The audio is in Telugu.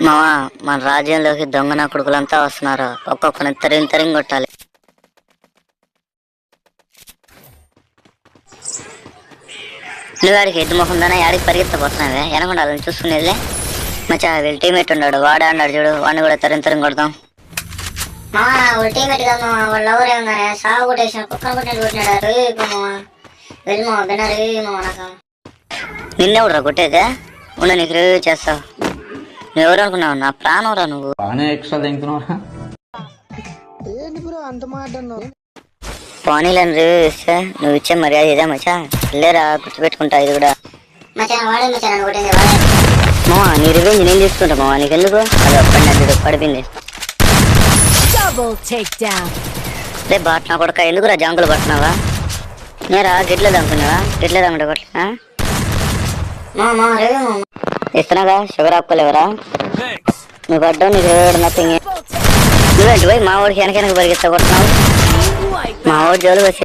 మావా మన రాజ్యంలోకి దొంగ నా కొడుకులంతా వస్తున్నారు. ఒక్కొక్కరిని తరిం కొట్టాలి. నువ్వు వాడికి ఎద్దు మొహందానా యాడికి పరిగెత్తపోతున్నావే? వెనకుండాలని చూసుకునేదిలే. మచ్చా వీళ్ళ టీమేట్ ఉన్నాడు, వాడే అన్నాడు చూడు, వాడిని కూడా తరిం కొడతాం. వాళ్ళ టీమేట్ కాదు మామ, వాళ్ళు ఎవరే ఉన్నారే సాగు కొట్టేసిన కుక్కను కొట్టినట్టు కొట్టినాడు. వెళ్ళి మామ బిన్నారు మామ. నాకు నిన్నెవడురా కొట్టేదే? ఉండ నీకు రివ్యూ చేస్తావు. నువ్వెవరు అనుకున్నావు? నా ప్రాణం రా నువ్వు. పానీలను రివ్యూ ఇస్తే నువ్వు ఇచ్చే మర్యాద ఇదే మచ్చా. లేరా గుర్తుపెట్టుకుంటా ఇది కూడా. వాడే మచ్చా నన్ను కొట్టింది వాడే. మావా నీ రివెంజ్ నేను తీసుకుంటా మావా, నీకెందుకు? అది ఒక్కడి పడిపోయింది. రే బాట్ నా కొడుక, ఎందుకురా జాంకులు పడుతున్నావా? నేరా గిట్లేదు అనుకున్నావా? గిట్లేదు అనుకుంటా కొట్లా ఇస్తున్నాగా. షుగర్ ఆపుకోలేవరా? నువ్వు పడ్డావు, నీకు నథింగ్. నువ్వేంటి పోయి మా వాడికి వెనక పరిగెత్తా కొడుతున్నావు? మా వాడి జోలు వచ్చి